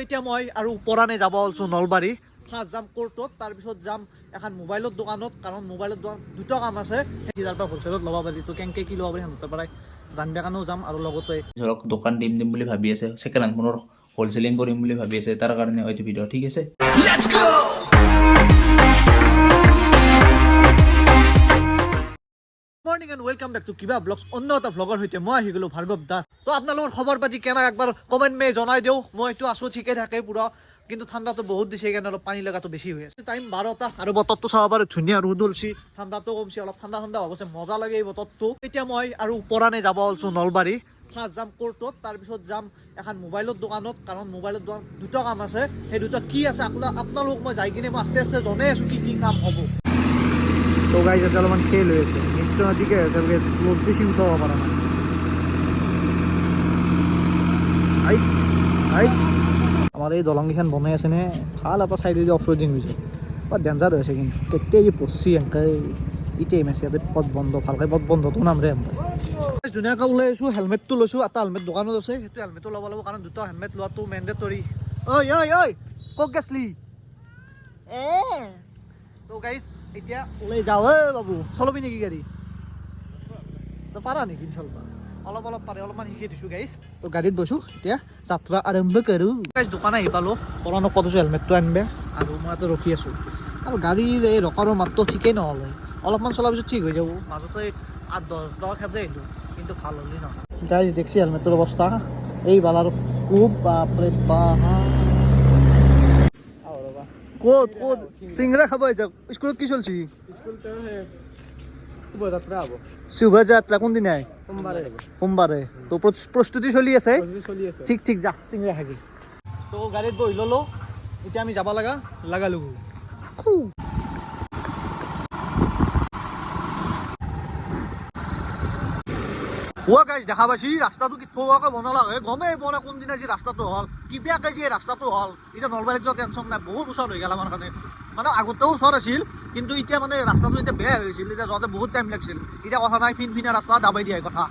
এতিয়া মই আৰু পৰানে যাব ওলছো নলবাৰী ফাৰ্ষ্ট যাম কোৰ্টত তাৰপিছত যাম এখন মোবাইলৰ দোকানত কাৰণ মোবাইলৰ দোকান দুটা কাম আছে যাৰ পৰা হোলচেলত ল'ব পাৰি তো কেনেকৈ কি ল'ব পাৰি সিহঁতৰ পৰাই জানিবৰ কাৰণেও যাম আৰু লগতে ধৰক দোকান দিম বুলি ভাবি আছে ছেকেণ্ড হেণ্ড ফোনৰ হোলচেলিং কৰিম বুলি ভাবি আছে তাৰ কাৰণে হয়তো ভিডিঅ' ঠিক আছে। Morning and welcome back to কিবা ব্লগছ অন্য এটা ব্লগৰ সৈতে মই আহি গ'লোঁ ভাৰ্গৱ দাস। তো আপোনালোকৰ খবৰ পাতি কেনে একবাৰ কমেণ্ট মে জনাই দিওঁ। মইতো আছোঁ ঠিকে থাকে পুৰা কিন্তু ঠাণ্ডাটো বহুত দিছে সেইকাৰণে অলপ পানী লগাটো বেছি হৈ আছে। টাইম 12টা আৰু বতৰটো চাব পাৰে ধুনীয়া ৰ'দ ওলছি ঠাণ্ডাটো কমছে অলপ ঠাণ্ডা হৈছে মজা লাগে এই বতৰটো। এতিয়া মই আৰু পৰানে যাব ওলছো নলবাৰী ফাৰ্ষ্ট যাম কোৰ্টত তাৰপিছত যাম এখন মোবাইলৰ দোকানত কাৰণ মোবাইলৰ দোকান দুটা কাম আছে সেই দুটা কি আছে আপোনালোক মই যাই কিনে মই আস্তে আস্তে জনাই আছোঁ কি কাম হ'ব। তো গাইজ এটা অলপমান ফেল হয়েছে নিশ্চয় ঠিকে আছে লোক বেশি উঠাবো পারা না আমার এই দলংকেইখন বনাই আছে নে ভাল এটা চাইডে অফ রোডিং হৈছে বৰ ডেঞ্জাৰ হৈছে কিন্তু কেতিয়া যে পচি এনেকৈ ইটাই মাছে ইয়াতে পথ বন্ধ ভালকৈ পথ বন্ধটো নামৰে এনেকৈ ধুনীয়াকৈ ওলাই আছোঁ হেলমেটটো লৈছোঁ এটা হেলমেট দোকানত আছে সেইটো হেলমেটটো ল'ব লাগিব কাৰণ দুটা হেলমেট লোৱাটো মেণ্ডেটৰী। ঐ ক'ত গেছলি তো গাইজ এতিয়া ওলাই যাওঁ বাবু চলাবি নেকি গাড়ী তো পাৰা নেকি চলবা অলপ পাৰে অলপমান শিকি দিছোঁ গাইজ। তো গাড়ীত বৈছোঁ এতিয়া যাত্ৰা আৰম্ভ কৰোঁ। গাইজ দোকান আহি পালোঁ পৰানো ক'ত আছোঁ হেলমেটটো আনিবে আৰু মই ইয়াতে ৰখি আছোঁ আৰু গাড়ীৰ এই ৰকাৰৰ মাতটো ঠিকেই নহ'লে অলপমান চলাৰ পিছত ঠিক হৈ যাব মাজতে 8-10 খেদে আহিলোঁ কিন্তু ভাল হ'লি নহয়। গাইজ দেখছি হেলমেটটোৰ অৱস্থা এই বালাৰ খুব বাপৰে বাপ। ক'ত চিংৰা খাব আহিছে স্কুলত কি চলছি শোভাযাত্ৰা কোনদিনা সোমবাৰে তো প্ৰস্তুতি চলি আছে ঠিক যা চিংৰা খাবি। তো গাড়ীত বহি ল'লো এতিয়া আমি যাব লাগালো গাইজ দেখা পাইছি ৰাস্তাটো কি থোৱাকৈ বনালা হয় গমেই পোৱা নাই কোনদিনা যি ৰাস্তাটো হ'ল কিবাকে যি ৰাস্তাটো হ'ল এতিয়া নলবাৰীত যোৱা টেনশ্যন নাই বহুত ওচৰ হৈ গ'ল আমাৰ কাৰণে মানে আগতেও ওচৰ আছিল কিন্তু এতিয়া মানে ৰাস্তাটো এতিয়া বেয়া হৈছিল এতিয়া যোৱাতে বহুত টাইম লাগিছিল এতিয়া কথা নাই ফিনফিনা ৰাস্তা দাবাই দিয়াই কথা।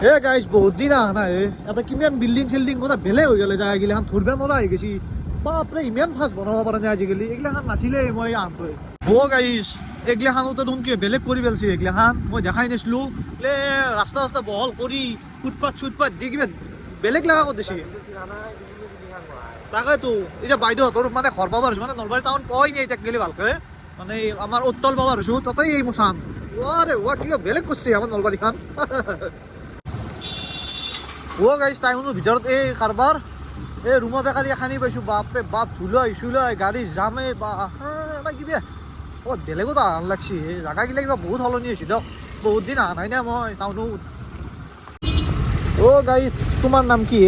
হে গাইজ বহুত দিন অহা নাই এটা কিমান বিল্ডিং কথা বেলেগ হৈ গ'লে যায় এইগিলাখান ধৰিব নোৱাৰা হৈ গৈছি বাপৰে ইমান ফাষ্ট বনাব পৰা নাই আজিকালি এইগিলাখান নাছিলে মই আনটোৱে গাইজ এইগিলাখানতে দেখোন কি বেলেগ কৰি পেলাইছে এইগিলাখান মই দেখাই নাছিলোঁ ৰাস্তা বহল কৰি ফুটপাথ দি কিবা বেলেগ লগা কৰি দিছে তাকেতো এতিয়া বাইদেউহঁতৰ মানে ঘৰ পাব পাৰিছোঁ মানে নলবাৰী টাউন পোৱাই নাই এতিয়া গেলি ভালকৈ মানে আমাৰ উত্তল পাব পাৰিছোঁ তাতে এই মোচান কিবা বেলেগ কৰিছে আমাৰ নলবাৰীখন। গাইজ টাউনৰ ভিতৰত এই কাৰবাৰ এই ৰুমৰ বেকাৰী এখানি পাইছোঁ বাপৰে বাপ ধুলাই গাড়ী জামে বা কিবা বেলেগত আন লাগছি জাগাগিলা কিবা বহুত সলনি হৈছে দিয়ক বহুত দিন অহা নাই না মই টাউনত। গাইজ তোমাৰ নাম কি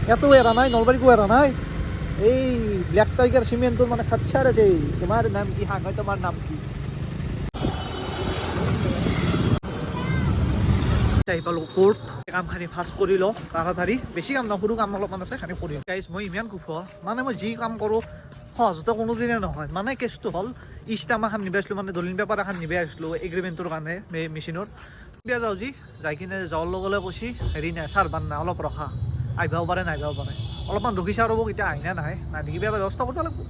ইয়াতো এৰা নাই নলবাৰীকো এৰা নাই এই ব্লেক টাইগাৰ চিমেণ্টৰ মানে খাচ্ছাৰ আছে তোমাৰ নাম কি হয় তোমাৰ নাম কি আহি পালোঁ কোৰ্ট কামখানি ফাৰ্ষ্ট কৰি লওঁ তাড়াতাড়ি বেছি কাম নহয় সৰু কাম অলপমান আছে খানি কৰি গাইজ মই ইমান কুফুৱা মানে মই যি কাম কৰোঁ সহজতে কোনোদিনে নহয় মানে কেছটো হ'ল ইষ্টাম এখন নিবাই আছিলোঁ মানে দলিল পেপাৰ এখন নিবাই আহিছিলোঁ এগ্ৰিমেণ্টৰ কাৰণে মেচিনৰ বিয়া যাওঁ যাই কিনে যাৱাৰ লগে কৈছি হেৰি নাই চাৰ্ভাৰ নাই অলপ ৰখা আহিবও পাৰে নাহিবও পাৰে অলপমান ৰখিছে আৰু মোক এতিয়া আহিনা নাই কিবা এটা ব্যৱস্থা কৰিব লাগিব।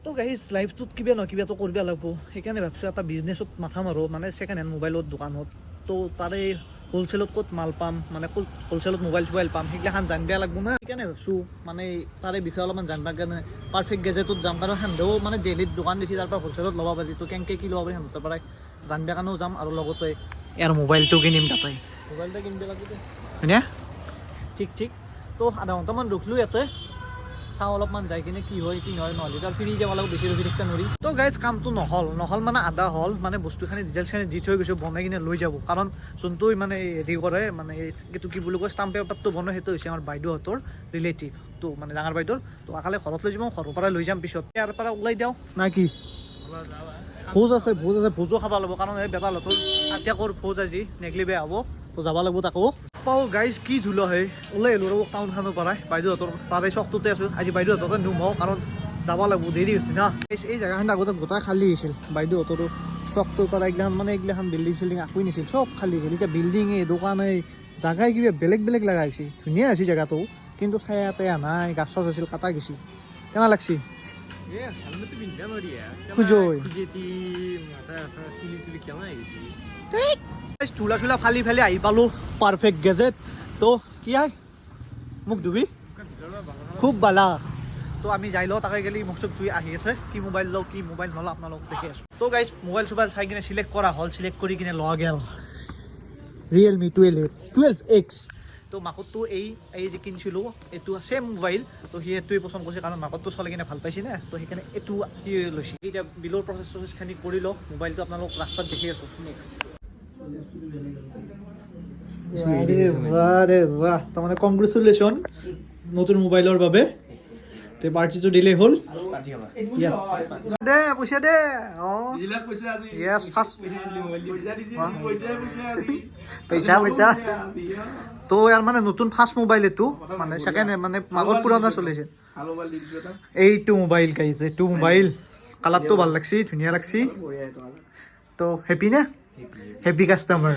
তো গাইজ লাইফটোত কিবা নহয় কিবাটো কৰিব লাগিব সেইকাৰণে ভাবিছোঁ এটা বিজনেছত মাথা মাৰোঁ মানে ছেকেণ্ড হেণ্ড মোবাইলৰ দোকানত তো তাৰে হোলচেলত ক'ত মাল পাম মানে ক'ত হোলচেলত মোবাইল পাম সেইগিলাখান জানিব লাগিব না সেইকাৰণে ভাবিছোঁ মানে তাৰে বিষয়ে অলপমান জানিবৰ কাৰণে পাৰফেক্ট গেজেটত যাম কাৰণ সেনেও মানে ডেইলিত দোকান দিছে তাৰ পৰা হোলচেলত ল'ব পাৰি তো কেনেকৈ কি ল'ব পাৰি সিহঁতৰ পৰাই জানিবৰ কাৰণেও যাম আৰু লগতে ইয়াৰ মোবাইলটো কিনিম তাতে মোবাইলটো কিনিব লাগিব হয়নে ঠিক তো আধা ঘণ্টামান ৰখিলোঁ ইয়াতে চাওঁ অলপমান যাই কিনে কি হয় কি নহয় নহ'লে তাৰ ফিৰি যাব লাগিব বেছি ৰখি থাকিব নোৱাৰি। তো গাইজ কামটো নহ'ল মানে আধা হ'ল মানে বস্তুখিনি ডিটেইলছখিনি দি থৈ গৈছোঁ বনাই কিনে লৈ যাব কাৰণ যোনটো মানে হেৰি কৰে মানে এইটো কি বুলি কয় ষ্টাম্প পেপাৰটো বনাই সেইটো হৈছে আমাৰ বাইদেউহঁতৰ ৰিলেটিভ তো মানে ডাঙৰ বাইদেউৰ তো আকালে ঘৰত লৈ যাম ঘৰৰ পৰা লৈ যাম পিছত ইয়াৰ পৰা ওলাই দিওঁ না কি ভোজ আছে ভোজো খাব লাগিব কাৰণ এই বেটালহঁতৰ আত্যাকৰ ভোজ আজি নেগলি বেয়া হ'ব তো যাব লাগিব তাকো পাওঁ গাইজ কি ধুলো হয় ওলাই আহিলোঁ ৰ'ব টাউনখনৰ পৰাই বাইদেউহঁতৰ তাৰে চকটোতে আছোঁ আজি বাইদেউহঁতকে নুমাওঁ কাৰণ যাব লাগিব দেৰি হৈছে না এই জেগাখিনি আগতে গোটাই খালী হৈছিল বাইদেউহঁতৰো চকটোৰ পৰা এইগিলাখান বিল্ডিং চিল্ডিং একোৱেই নিছিল চব খালী হৈছিল এতিয়া বিল্ডিঙেই দোকানেই জাগাই কিবা বেলেগ লগা হৈছে ধুনীয়া হৈছে জেগাটো কিন্তু ছায়া তায়া নাই, গাছ চাছ আছিল কাটা গেছি। কেনা লাগছি খুজই চুলা চুলা ফালি ফালি আহি পালো পারফেক্ট গেজেট। তো কি হয় মোক ধুবি খুব বালা। তো আমি যাই লওঁ, তাকে গেলি মোক চব ধুই আহি আছে, কি মোবাইল লওঁ কি মোবাইল নলওঁ আপোনালোক দেখি আছোঁ। তো গাইজ মোবাইল চোবাইল চাই কিনে চিলেক্ট কৰা হ'ল, চিলেক্ট কৰি কিনে লোৱা গেল ৰিয়েলমি 12X। তো মাকতটো এই যে কিনিছিলোঁ এইটো ছেম মোবাইল, তো সি এইটোৱে পচন্দ কৰিছে কাৰণ মাকতটো চলাই কিনে ভাল পাইছে নে, তো সেইকাৰণে এইটো সি লৈছে। এতিয়া বিলৰ প্ৰচেছ চচেছখিনি কৰি লওঁ, মোবাইলটো আপোনালোক ৰাস্তাত দেখি আছোঁ। নেক্সট বাহ, তাৰমানে কংগ্ৰেচুলেশ্যন নতুন মোবাইলৰ বাবে। তে পাৰ্টিটো দিলেই হ'ল দে, পইচা দে। অঁ য়েছ ফাৰ্ষ্ট পইচা পইচা। তো ইয়াৰ মানে নতুন ফাৰ্ষ্ট মোবাইল এইটো, মানে ছেকেণ্ড মানে মাগত পুৰণা চলিছে এইটো মোবাইল। গাইছে এইটো মোবাইল কালাৰটো ভাল লাগছি, ধুনীয়া লাগছি। তো হেপী নে? Happy customer.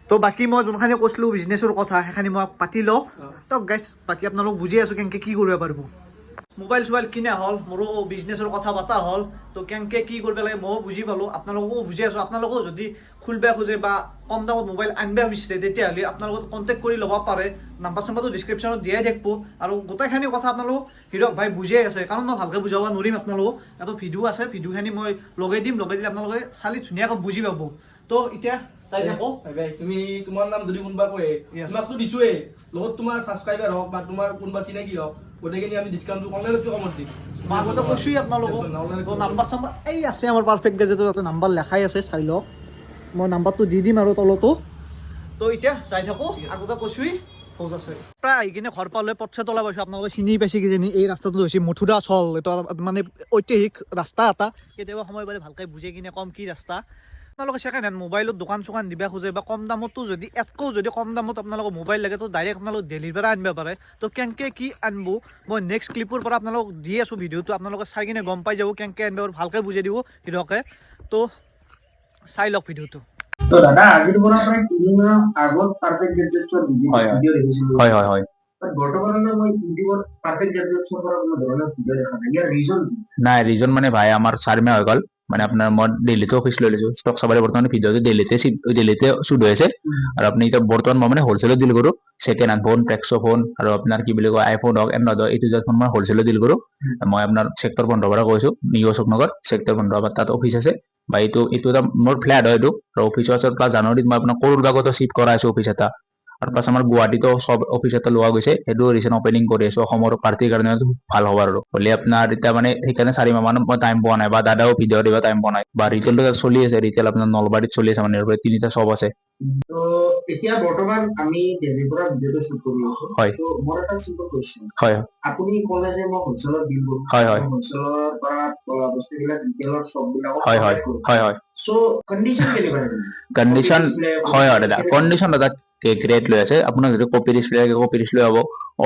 তো বাকী মই যোনখানি কৈছিলোঁ বিজনেছৰ কথা সেইখানি মই পাতি লওঁ। তো গাইছ বাকী আপোনালোক বুজি আছোঁ কেনেকৈ কি কৰিব পাৰিব। মোবাইল চোবাইল কিনা হ'ল, মোৰো বিজনেছৰ কথা পতা হ'ল। তো কেনেকৈ কি কৰিব লাগে ময়ো বুজি পালোঁ, আপোনালোকো বুজি আছোঁ। আপোনালোকেও যদি খুলিব খোজে বা কম দামত মোবাইল আনিব বিচাৰে তেতিয়াহ'লে আপোনালোকক কণ্টেক্ট কৰি ল'ব পাৰে। নাম্বাৰ চাম্বাৰটো ডিছক্ৰিপশ্যনত দিয়াই থাকিব। আৰু গোটেইখিনি কথা আপোনালোক হিৰক ভাই বুজিয়াই আছে, কাৰণ মই ভালকৈ বুজাব নোৱাৰিম আপোনালোকক। এটা ভিডিঅ' আছে, ভিডিঅ'খিনি মই লগাই দিম, লগাই দিলে আপোনালোকে চালি ধুনীয়াকৈ বুজি পাব। তো এতিয়া চাই থাকো। তুমি তোমাৰ নাম যদি কোনোবা কয় তোমাকতো দিছোৱেই, লগত তোমাৰ ছাবস্ক্ৰাইবাৰ হওক বা তোমাৰ কোনোবা চিনাকি হওক, গোটেইখিনি আমি ডিছকাউণ্টটো অনলাইনতকৈ কমত দিম। মই আগতে কৈছোঁৱেই আপোনালোকক। নাম্বাৰ চাম্বাৰ এই আছে আমাৰ পাৰফেক্ট গেজেটত, তাতে নাম্বাৰ লেখাই আছে, চাই লওক। মই নাম্বাৰটো দি দিম আৰু তলতো। তো এতিয়া যাই থাকোঁ, আগতে কৈছোঁৱেই ফৌজ আছে। প্ৰায় আহি কিনে ঘৰ পালে পথছে তলা পাইছোঁ, আপোনালোকে চিনি পাইছে কিজানি। এই ৰাস্তাটো হৈছে মথুৰা চল, এইটো মানে ঐতিহাসিক ৰাস্তা এটা। কেতিয়াবা সময় পালে ভালকৈ বুজাই কিনে কম কি ৰাস্তা। আপোনালোকে ছেকেণ্ড হেণ্ড মোবাইলত দোকান চোকান দিব খোজে বা কম দামতো যদি এতকৈও যদি কম দামত আপোনালোকক মোবাইল লাগে, তো ডাইৰেক্ট আপোনালোক দিল্লীৰ পৰা আনিব পাৰে। তো কেনেকৈ কি আনিব মই নেক্সট ক্লিপৰ পৰা আপোনালোক দি আছোঁ ভিডিঅ'টো, আপোনালোকে চাই কিনে গম পাই যাব কেনেকৈ আনিব, ভালকৈ বুজাই দিব হিৰকে। তো চাই লওক ভিডিঅ'টো। তো দাদা আজিৰ পৰা প্ৰায় 3 মাহ আগত পাৰফেক্ট গেজেটছৰ ভিডিঅ' দেখিছিলোঁ। হয় হয় হয়। বৰ্তমানলৈ মই ইউটিউবত পাৰফেক্ট গেজেটছৰ পৰা কোনো ধৰণৰ ভিডিঅ' দেখা নাই, ইয়াৰ ৰিজন কি? নাই ৰিজন মানে ভাই আমাৰ 4 মাহ হৈ গ'ল, মানে আপোনাৰ মই দিল্লীতে অফিচ লৈ লৈছোঁ। ষ্টক চাবাৰে বৰ্তমান ভিডিঅ'টো দিল্লীতে শ্বুট হৈ আছে। আৰু আপুনি এতিয়া বৰ্তমান মই মানে হ'লচেলত ডিল কৰোঁ। ছেকেণ্ড হেণ্ড ফোন, টেক্সো ফোন আৰু আপোনাৰ কি বুলি কয় আইফোন হওক এণ্ড্ৰইড হওক, এইটো ফোন মই হ'লচেলত ডিল কৰোঁ। মই আপোনাৰ ছেক্টৰ 15 পৰা কৈছোঁ, নিউ অশোক নগৰ ছেক্টৰ 15 পৰা তাত অফিচ আছে। বা এইটো এটা মোৰ ফ্লেট হয় এইটো, আৰু অফিচৰ প্লাছ জানুৱাৰীত মই আপোনাৰ কৰোৰ কাগজো শ্বিফ্ট কৰা আছোঁ অফিচ এটা। আৰু প্লাছ আমাৰ গুৱাহাটীতো সব অফিচ এটা লোৱা গৈছে, সেইটো ৰিচেণ্ট অপেনিং কৰি আছোঁ। অসমৰ পাৰ্টিৰ কাৰণে ভাল হ'ব আৰু হ'লে আপোনাৰ এতিয়া মানে সেইকাৰণে 4 মাহ মান মই টাইম পোৱা নাই, বা দাদাও ভিডিঅ' দিব টাইম পোৱা নাই। বা ৰিটেইলটো চলি আছে, ৰিটেইল আপোনাৰ নলবাৰীত চলি আছে, মানে 3টা শ্বপ আছে। তো এতিয়া বৰ্তমান আমি দিল্লীৰ পৰা ভিডিঅ'টো শ্বুট কৰি আছোঁ। হয়। তো মোৰ এটা চিম্পল কুৱেশ্যন, হয় আপুনি ক'লে যে মই হ'লচেলত ডিল কৰোঁ, হয় হয় হ'লচেলৰ পৰা বস্তুবিলাক ৰিটেইলৰ শ্বপবিলাকত হয় হয় হয় হয়। চ' কণ্ডিশ্যন কেনেকুৱা? কণ্ডিশ্যন হয় হয় দাদা, কণ্ডিশ্যন দাদা গ্ৰেড লৈ আছে। আপোনাৰ যদি কপি ডিছপ্লে লাগে কপি ডিছপ্লে হ'ব।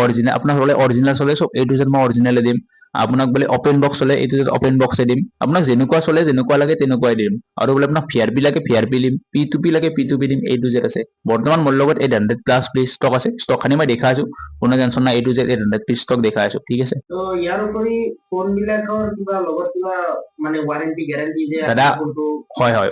অৰিজিনেল আপোনাৰ হ'লে অৰিজিনেল চলে, চব A to Z মই অৰিজিনেলে দিম। আপোনাক বোলে অপেন বক্স চলে, এইটো অপেন বক্সে দিম। আপোনাক যেনেকুৱা চলে যেনেকুৱা লাগে তেনেকুৱাই দিম। আৰু বোলে আপোনাক VRP লাগে VRP দিম, P2P লাগে P2P দিম। A to Z আছে। বৰ্তমান মোৰ লগত 800+ পিচ ষ্টক আছে। ষ্টকখিনি মই দেখাই আছোঁ, কোনো টেনশ্যন নাই। A to Z 800 piece stock দেখাই আছোঁ, ঠিক আছে। তো ইয়াৰ উপৰি ফোনবিলাকৰ কিবা লগত কিবা মানে ৱাৰেণ্টি গেৰাণ্টি যে দাদা হয় হয়,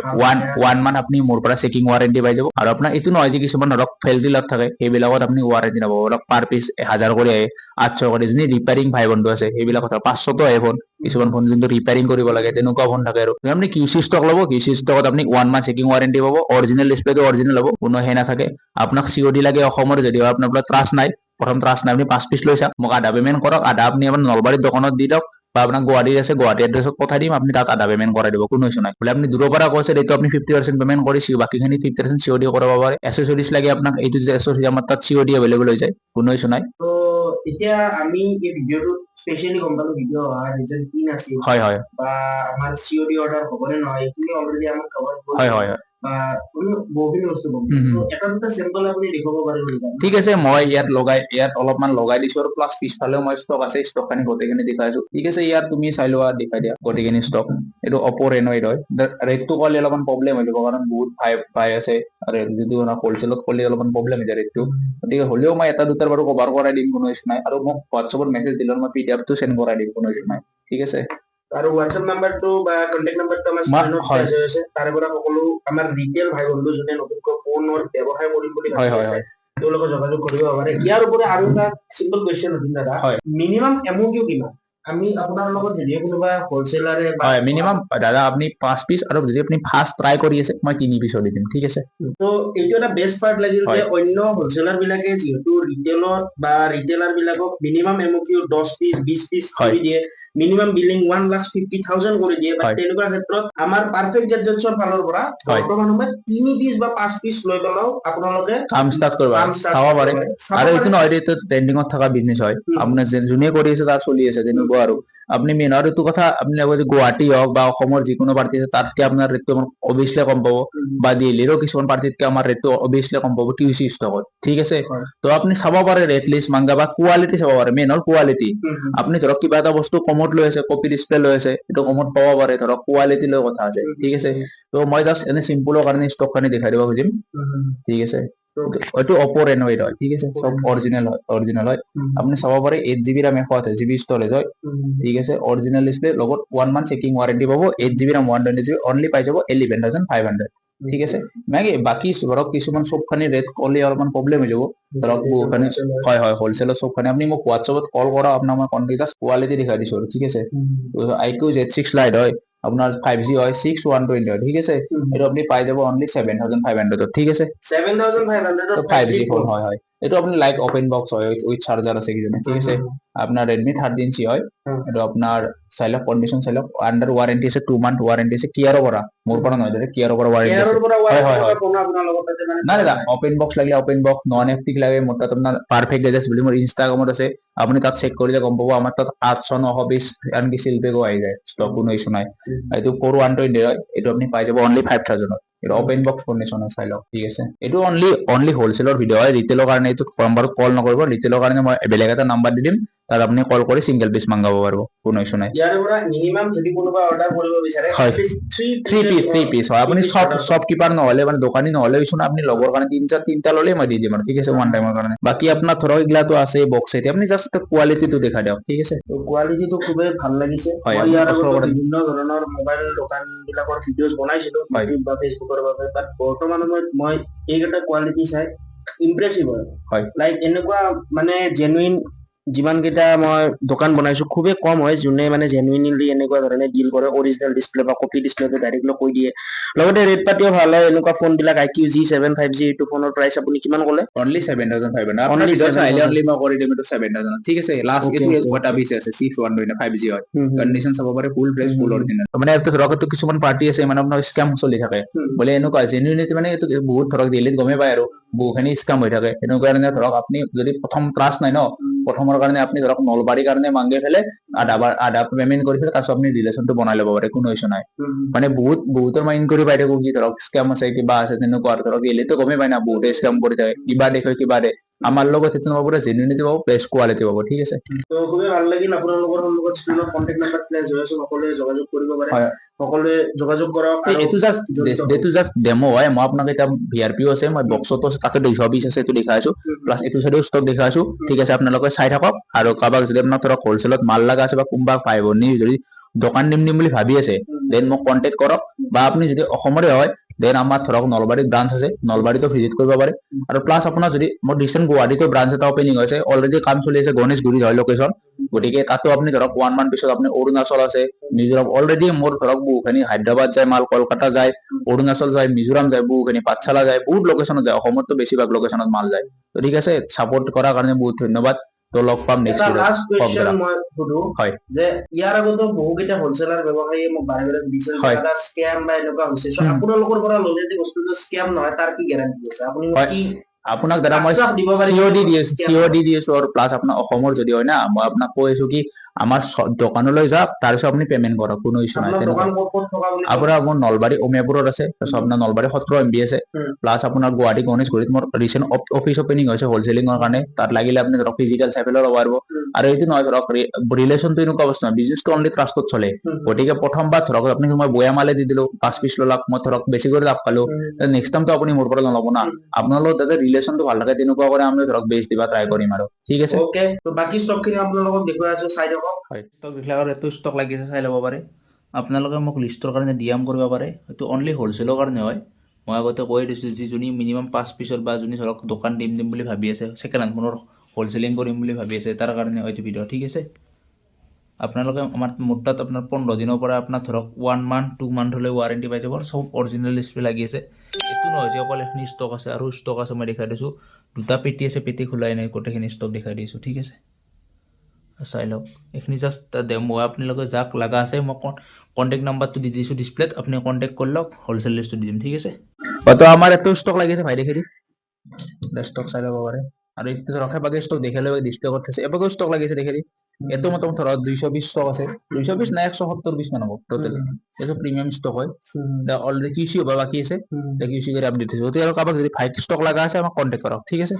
1 মান্থ আপুনি মোৰ পৰা চেকিং ৱাৰেণ্টি পাই যাব। আৰু আপোনাৰ এইটো নহয় যে কিছুমান ধৰক ফেল্টিলত থাকে, সেইবিলাকত আপুনি ৱাৰেণ্টি নাপাব। ধৰক পাৰ পিচ 1000 কৰি আহে, 800 কৰি। যোনে ৰিপেয়াৰিং ভাই বন্ধু আছে সেইবিলাক কথা 500তো আহে ফোন। কিছুমান ফোন যোনটো ৰিপেয়াৰিং কৰিব লাগে তেনেকুৱা ফোন থাকে। আৰু আপুনি QC ষ্টক ল'ব, QC ষ্টকত আপুনি 1 মান্থ চেকিং ৱাৰেণ্টি পাব। অৰিজিনেল ডিছপ্লেটো অৰিজিনেল হ'ব, কোনো সেই নাথাকে। আপোনাক COD লাগে অসমৰ, যদি আপোনাৰ ট্ৰাষ্ট নাই, প্ৰথম ট্ৰাষ্ট নাই, আপুনি 5 পিচ লৈ চাওক, মোক আধা পেমেণ্ট কৰক, আধা আপুনি আপোনাৰ নলবাৰীৰ দোকানত দি দিয়ক, বা আপোনাক গুৱাহাটীত আছে গুৱাহাটী এড্ৰেছত পঠাই দিম, আপুনি তাত আধা পেমেণ্ট কৰাই দিব, কোনো ইছ্যু নাই। বোলে আপুনি দূৰৰ পৰা কৈছে এইটো আপুনি 50% পেমেণ্ট কৰিছে, বাকীখিনি 50% COD কৰাব পাৰে। এচেছৰিজ লাগে আপোনাক, এইটো যে এচেছৰিজ আমাৰ তাত COD এভেইলেবল হৈ যায়, কোনো ইছ্যু নাই। তো এতিয়া আমি এই ভিডিঅ'টোত স্পেচিয়েলি গম পালো ভিডিঅ' অহাৰ ৰিজন কি নাছিল হয় হয় বা আমাৰ COD অৰ্ডাৰ হ'বনে নহয় এইখিনি অলৰেডি আমাক কভাৰ হয় হয় হয় বা বহুখিনি বস্তু গম পালো এটা দুটা চেম্পল আপুনি দেখুৱাব পাৰিব নেকি? ঠিক আছে মই ইয়াত অলপমান লগাই দিছো আৰু প্লাছ পিছফালেও মই ষ্টক আছে ষ্টক খিনি গোটেইখিনি দেখাইছো ঠিক আছে ইয়াত তুমি চাই লোৱা দেখাই দিয়া গোটেইখিনি ষ্টক এইটো অপ' ৰেনইড হয় ৰেটটো ক'লে অলপমান প্ৰব্লেম হৈ যাব কাৰণ বহুত পাই আছে আৰু যিটো হলচেলত ক'লে অলপমান প্ৰব্লেম হৈ যায় ৰেটটো গতিকে হ'লেও মই এটা দুটাৰ বাৰু কভাৰ কৰাই দিম কোনো ইছ্যু নাই আৰু মোক হোৱাটছএপত মেছেজ দিলে মই PDF টো চেণ্ড কৰাই দিম কোনো ইছ্যু নাই ঠিক আছে আৰু হোৱাটছএপ নাম্বাৰটো বা কন্টেক্ট নাম্বাৰটো আমাৰ স্ক্ৰীনত হয়। হৈ আছে তাৰে পৰা সকলো আমাৰ ৰিটেল ভাই বন্ধু যোনে নতুনকৈ ফোনৰ ব্যৱসায় কৰিম বুলি হয় ভাবি হয় আছে হয় তেওঁলোকে যোগাযোগ কৰিব পাৰে ইয়াৰ উপৰি আৰু এটা চিম্পল কুৱেশ্যন সুধিম দাদা হয়। মিনিমাম MOQ কিমান আমি আপোনাৰ লগত যদি কোনোবা হলচেলাৰে বা হয় মিনিমাম দাদা আপুনি 5 পিচ আৰু যদি আপুনি ফাৰ্ষ্ট ট্ৰাই কৰি আছে মই 3 পিচ দি দিম ঠিক আছে তো এইটো এটা বেষ্ট পাৰ্ট লাগিল যে হয়। অন্য হলচেলাৰ বিলাকে যিহেতু ৰিটেলত বা ৰিটেলাৰ বিলাকক মিনিমাম MOQ 10 পিচ 20 পিচ হয়। কৰি দিয়ে মিনিমাম বিলিং 1,50,000 কৰি দিয়ে বাট হয়। তেনেকুৱা ক্ষেত্ৰত আমাৰ পাৰফেক্ট গেজেটছৰ ফালৰ পৰা হয়। বৰ্তমান সময়ত 3 পিচ বা 5 পিচ লৈ পেলাও আপোনালোকে কাম ষ্টাৰ্ট কৰিব কাম start চাব কৰিব পাৰে পাৰে। চাব আৰু এইটো পাৰে। নহয় এইটো ট্ৰেণ্ডিঙত থকা বিজনেছ হয় আপোনাৰ যোনে কৰি আছে তাৰ চলি আছে তেনেকুৱা আৰু আপুনি মেইন আৰু এইটো কথা আপুনি গুৱাহাটী হওক বা অসমৰ যিকোনো পাৰ্টি তাতকে আপোনাৰ ৰেটটো অভিয়াছলি কম পাব বা দিল্লীৰো কিছুমান পাৰ্টিতকে আমাৰ ৰেটটো অভিয়াছলি কম পাব QC ষ্টকত ঠিক আছে হয়। তো আপুনি চাব পাৰে ৰেট লিষ্ট মাংগা বা কোৱালিটি চাব পাৰে মেইন হ'ল কোৱালিটি আপুনি ধৰক কিবা এটা বস্তু কমত লৈ আছে কপি ডিছপ্লে লৈ আছে এইটো কমত পাব পাৰে ধৰক কোৱালিটি লৈ কথা আছে ঠিক আছে তো মই জাষ্ট এনে চিম্পলৰ কাৰণে ষ্টক খিনি দেখাই দিব খুজিম ঠিক আছে এইটো অপ' ৰেনইড হয় ঠিক আছে চব অৰিজিনেল হয় আপুনি চাব পাৰে 8GB RAM 128GB ষ্টৰেজ হয় ঠিক আছে অৰিজিনেল ডিছপ্লে লগত 1 মান্থ চেকিং ৱাৰেণ্টি পাব 8GB RAM 128GB অনলি পাই যাব 11,500 ঠিক আছে মানে বাকী ধৰক কিছুমান চব খানি ৰেট ক'লে অলপমান প্ৰব্লেম হৈ যাব ধৰক বহুখানি হয় হয় হলচেলৰ চব খানি আপুনি মোক হোৱাটছএপত কল কৰা আপোনাৰ মই কণ্টেক্ট কোৱালিটি দেখাই দিছো ঠিক আছে IQ Z6 Lite হয় আপোনাৰ 5G হয় 6,120 হয় ঠিক আছে এইটো আপুনি পাই যাব অনলি 7,500 ঠিক আছে 7,500 5G ফোন হয় হয় এইটো আপুনি লাইক ওপেন বক্স হয় উইথ চাৰ্জাৰ আছে কিজানি ঠিক আছে আপনার Redmi 13C হয় এইটো আপনার চাই লওক কন্ডিশন চাই লওক আন্ডার ওয়ারেন্টি আছে 2 মান্থ ওয়ারেন্টি আছে কিয়াৰৰ পৰা মোৰ পৰা নহয় দাদা কিয়াৰৰ পৰা ওয়ারেন্টি আছে হয় হয় হয় না দাদা ওপেন বক্স লাগিলে ওপেন বক্স নন এফটিক লাগে মোৰ তাত আপোনাৰ পাৰফেক্ট গেজেটছ বুলি মোৰ ইনষ্টাগ্ৰামত আছে আপুনি তাত চেক কৰিলে গম পাব আমাৰ তাত 800-920 আনকি শিল্পেকো আহি যায় ষ্টক কোনো ইছ্যু নাই এইটো 4120 হয় এইটো আপুনি পাই যাব অনলি 5,000 এটা ওপেন বক্স কন্ডিশন চাই লওক ঠিক আছে এইটো অনলি হোলসেলৰ ভিডিঅ হয় ৰিটেলৰ কাৰণে এইটো নম্বৰত কল নকৰিব ৰিটেলৰ কাৰণে মই বেলেগ এটা নাম্বাৰ দি দিম তাত আপুনি কল কৰি সিঙ্গেল পিস মাংগাব পাৰিব কোনো ইছ্যু নাই ইয়াৰ পৰা মিনিমাম যদি কোনোবা অৰ্ডাৰ কৰিব বিচাৰে হয়। at least 3 পিস হয় আপুনি শপকিপাৰ নহলে মানে দোকানী নহলে ইছ্যু নাই আপুনি লগৰ কাৰণে তিনটা ললে মই দি দিম আৰু ঠিক আছে ওয়ান টাইমৰ কাৰণে বাকি আপোনাৰ ধৰক এইগিলাটো আছে বক্স এটি আপুনি জাস্ট কোৱালিটিটো দেখাই দিয়ক ঠিক আছে তো কোৱালিটিটো খুবেই ভাল লাগিছে হয়, মই ইয়াৰ ওচৰৰ আগতে পৰা- বিভিন্ন ধৰণৰ মোবাইল দোকান বিলাকৰ ভিডিঅ'জ বনাইছিলো হয়। ইউটিউব বা ফেচবুকৰ বাবে বাট বৰ্তমান সময়ত মই এইকেইটা কোৱালিটি চাই ইমপ্ৰেছিভ হয়। হয় লাইক এনেকুৱা মানে জেনুইন যিমান কেইটা মই দোকান বনাইছো খুবেই কম হয় যোনে মানে জেনুইনলি এনেকুৱা ধৰণে ডিল কৰে অৰিজিনেল ডিছপ্লে বা কপি ডিছপ্লেটো ডাইৰেক্টলি কৈ দিয়ে লগতে ৰেট পাতিও ভাল হয় এনেকুৱা ফোন বিলাক IQ G7 5G এইটো ফোনৰ প্ৰাইচ আপুনি কিমান ক'লে অনলি 7,500 আপোনাৰ Only ভিডিঅ' চাইলে 7,000 অনলি মই কৰি দিম এইটো 7,000 ঠিক আছে লাষ্ট Okay, এইটো okay, এটা পিছ আছে 6,120 5G হয় হুম, হুম, কন্ডিশন চাব পাৰে ফুল ফ্ৰেছ ফুল অৰিজিনেল মানে এইটো ধৰক এইটো কিছুমান পাৰ্টি আছে মানে আপোনাৰ স্ক্যাম চলি থাকে হুম, বোলে এনেকুৱা জেনুইনিটি মানে এইটো বহুত ধৰক দিল্লীত গমে পায় আৰু বহুখিনি স্ক্যাম হৈ থাকে এনেকুৱা কাৰণে ধৰক আপুনি যদি প্ৰথম ট্ৰাষ্ট নাই ন প্ৰথমৰ কাৰণে আপুনি ধৰক নলবাৰীৰ কাৰণে মাংগে ফেলে আধা পেমেন্ট কৰি ফেলে তাৰপিছত আপুনি ৰিলেশ্যনটো বনাই ল'ব পাৰে কোনো ইছ্যু নাই হুম, মানে বহুতৰ মই ইনকুৱাৰী পাই থাকো কি ধৰক স্ক্যাম আছে কিবা আছে তেনেকুৱা আৰু ধৰক দিল্লীতো গমেই পায় না বহুতে স্ক্যাম কৰি থাকে কিবা দেখে কিবা দে আমাৰ লগত সেইটো নহব জেনুইনিটি পাব বেষ্ট কোৱালিটি পাব ঠিক আছে তো খুবেই ভাল লাগিল আপোনালোকৰ সন্মুখত স্ক্ৰীনত কন্টেক্ট নাম্বাৰ প্লেচ হৈ আছে সকলোৱে যোগাযোগ কৰিব পাৰে হয় সকলোৱে যোগাযোগ কৰক আৰু এইটো জাষ্ট ডেমো হয় মই আপোনাক এটা VRPও আছে মই বক্সতো আছে তাতে 220 আছে এইটো দেখাই আছো প্লাছ এইটো চাইডেও ষ্টক দেখাই আছো ঠিক আছে আপোনালোকে চাই থাকক আৰু কাৰোবাক যদি আপোনাৰ ধৰক হোলচেলত মাল লগা আছে বা কোনোবা ভাই ভনী যদি দোকান দিম বুলি ভাবি আছে দেন মোক কন্টেক্ট কৰক বা আপুনি যদি অসমৰে হয় দেন আমাৰ ধৰক নলবাৰীত ব্ৰাঞ্চ আছে নলবাৰীতো ভিজিট কৰিব পাৰে আৰু প্লাছ আপোনাৰ যদি মোৰ ৰিচেণ্ট গুৱাহাটীতো ব্ৰাঞ্চ এটা ওপেনিং হৈছে অলৰেডি কাম চলি আছে গণেশগুৰিত হয় লোকেশ্যন গতিকে তাতো আপুনি ধৰক 1 মান্থ পিছত আপুনি অৰুণাচল আছে মিজোৰাম অলৰেডি মোৰ ধৰক বহুখিনি হায়দৰাবাদ যায় মাল কলকাতা যায় অৰুণাচল যায় মিজোৰাম যায় বহুখিনি পাঠশালা যায় বহুত লোকেশ্যনত যায় অসমতো বেছিভাগ লোকেশ্যনত মাল যায় তো ঠিক আছে সাপোর্ট কৰাৰ কাৰণে বহুত ধন্যবাদ তো লগ পাম নেক্সট এটা লাষ্ট কোৱেশ্চন মই সুধো হয় যে ইয়াৰ আগতো বহুকেইটা হোলচেলাৰ ব্যৱসায়ীয়ে মোক বাৰে বাৰে সুধিছিল যে হয়। দাদা স্কেম বা এনেকুৱা হৈছে চ' আপোনালোকৰ পৰা ল'লে যে বস্তুটো স্কেম নহয় তাৰ কি গেৰাণ্টি আছে আপুনি মোক হয়। কি আপোনাক দাদা মই আশ্বাস দিব পাৰিব COD যে দি scam COD দি আছো আৰু প্লাছ আপোনাৰ অসমৰ যদি হয় না মই আপোনাক কৈ আছো কি আমাৰ দোকানলৈ যাওক, তাৰপিছত আপুনি পেমেন্ট কৰক, কোনো ইছ্যু নাই। আপোনাৰ দোকান ক'ত থকা বুলি আপোনাৰ মোৰ নলবাৰী উমিয়াপুৰত আছে, তাৰপিছত আপোনাৰ নলবাৰী সত্ৰ MB আছে, প্লাছ আপোনাৰ গুৱাহাটী গণেশগুৰিত মোৰ ৰিচেণ্ট অফিচ অপেনিং হৈছে হ'লচেলিঙৰ কাৰণে। তাত লাগিলে আপুনি ধৰক ফিজিকেল চাই পেলাই ল'ব পাৰিব। আৰু এইটো নহয় ধৰক ৰিলেশ্যনটো এনেকুৱা বস্তু নহয়, বিজনেছটো অনলি ট্ৰাষ্টত চলে। গতিকে প্ৰথমবাৰ ধৰক আপুনি মই বয়া মালে দি দিলো, 5 পিচ ললাক, মই ধৰক বেছি কৰি লাভ পালো, নেক্সট টাইমটো আপুনি মোৰ পৰা নল'ব না। আপোনাৰ লগত যাতে ৰিলেশ্যনটো ভাল থাকে তেনেকুৱা কৰি আমি ধৰক বেচ দিবা ট্ৰাই কৰিম আৰু, ঠিক আছে। ওকে, তো বাকি ষ্টকখিনি আপোনাৰ লগত দেখুৱাই আছো, চাই থাকক। ষ্টক বিলাকৰ এইটো ষ্টক লাগিছে চাই ল'ব পাৰে। আপোনালোকে মোক লিষ্টৰ কাৰণে DM কৰিব পাৰে, সেইটো অনলি হ'লচেলৰ কাৰণে হয়। মই আগতে কৈ দিছোঁ, যি যোনে মিনিমাম 5 পিচৰ বা যোনে ধৰক দোকান দিম বুলি ভাবি আছে, ছেকেণ্ড হেণ্ড ফোনৰ হ'লচেলিং কৰিম বুলি ভাবি আছে, তাৰ কাৰণে হয়তো ভিডিঅ', ঠিক আছে। আপোনালোকে মোৰ তাত আপোনাৰ 15 দিনৰ পৰা আপোনাৰ ধৰক 1 মান্থ 2 মান্থলৈ ৱাৰেণ্টি পাই যাব। চব অৰিজিনেল ডিছপ্লে লাগি আছে। এইটো নহয় যে অকল এইখিনি ষ্টক আছে, আৰু ষ্টক আছে মই দেখাই দিছোঁ। 2টা পেটি আছে, পেটি খোলাই নাই, গোটেইখিনি ষ্টক দেখাই দিছোঁ, ঠিক আছে। চাই লওক, এইখিনি জাষ্ট মই আপোনালোকে যাক লগা আছে মই কণ্টেক্ট নাম্বাৰটো দি দিছোঁ ডিছপ্লেত, আপুনি কণ্টেক্ট কৰি লওক, হ'লচেল লিষ্টটো দি দিম, ঠিক আছে। তো আমাৰ এইটো ষ্টক লাগিছে ভাই, দেখি ষ্টক চাই ল'ব পাৰে। আৰু এইটো ধৰক এবাগে ষ্টক দেখালে ডিছপ্লে কৰি থৈছে, এবাগে ষ্টক লাগিছে দেখি। এইটো মোটামুটি ধৰক 200 পিচ ষ্টক আছে, 200 পিচ নাই 170 পিচ মান হ'ব টোটেল। এইটো প্ৰিমিয়াম ষ্টক হয়, অলৰেডি QC হ'ব বাকী আছে, QC কৰি আপডেট হৈছে। গতিকে আৰু কাৰোবাক যদি ভাইট ষ্টক লগা আছে আমাক কণ্টেক্ট কৰক, ঠিক আছে।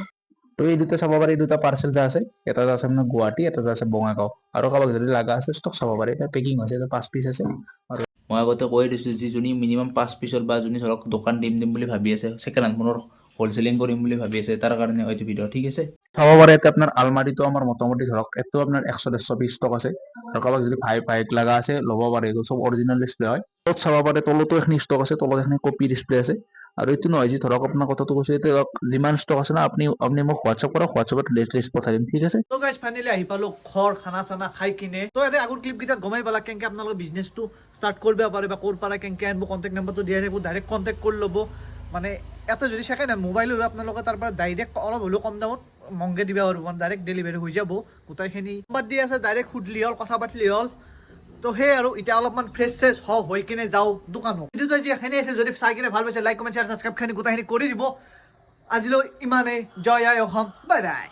তো এই দুটা চাব পাৰে, এই দুটা পাৰ্চেল যা আছে, এটা আছে আপোনাৰ গুৱাহাটী, এটা আছে বঙাইগাঁও। আৰু কাৰোবাক যদি লগা আছে ষ্টক চাব পাৰে, এটা পেকিং হৈছে, এটা 5 পিচ আছে। আৰু মই আগতে কৈ দিছোঁ, যি যোনে মিনিমাম 5 পিচৰ বা যোনে ধৰক দোকান দিম বুলি ভাবি আছে, ছেকেণ্ড হেণ্ড ফোনৰ হ'লচেলিং কৰিম বুলি ভাবি আছে, তাৰ কাৰণে হয়তো ভিডিঅ', ঠিক আছে। চাব পাৰে এতিয়া আপোনাৰ আলমাৰিটো আমাৰ মোটামুটি ধৰক এইটো আপোনাৰ 100-150 পিচ ষ্টক আছে। আৰু কাৰোবাক যদি ভাইট লগা আছে ল'ব পাৰে, এইটো চব অৰিজিনেল ডিছপ্লে হয়। তলত চাব পাৰে, তলতো এইখিনি ষ্টক আছে, তলত এইখিনি কপি ডিছপ্লে আছে। আৰু এইটো নহয় যি ধৰক আপোনাৰ কথাটো কৈছোঁ, এইটো যিমান ষ্টক আছে না, আপুনি মোক হোৱাটছআপ কৰক, হোৱাটছআপত লিষ্ট পঠাই দিম, ঠিক আছে। তো গাইজ ফাইনেলি আহি পালো ঘৰ, খানা চানা খাই কিনে। তো ইয়াতে আগৰ ক্লিপকেইটাত গমাই পালা কেনেকৈ আপোনালোকে বিজনেছটো ষ্টাৰ্ট কৰিব পাৰে বা ক'ৰ পৰা কেনেকৈ আনিব। কণ্টেক্ট নাম্বাৰটো দিয়া থাকিব, ডাইৰেক্ট কণ্টেক্ট কৰি ল'ব। মানে এটা যদি ছেকেণ্ড হেণ্ড মোবাইল হ'লে আপোনালোকে তাৰ পৰা ডাইৰেক্ট অলপ হ'লেও কম দামত মংগে দিব পাৰিব, মানে ডাইৰেক্ট ডেলিভাৰী হৈ যাব গোটেইখিনি। নাম্বাৰ দি আছে, ডাইৰেক্ট সুধলি হ'ল, কথা পাতিলি হ'ল। তো সেই আৰু এতিয়া অলপমান ফ্ৰেছ হৈ কিনে যাওঁ দোকানত। ভিডিঅ'টো যি এখিনি আছে, যদি চাই কিনে ভাল পাইছে লাইক কমেণ্ট শ্বেয়াৰ ছাবস্ক্ৰাইবখিনি গোটেইখিনি কৰি দিব। আজিলৈ ইমানেই, জয় আই অসম, বাই বাই।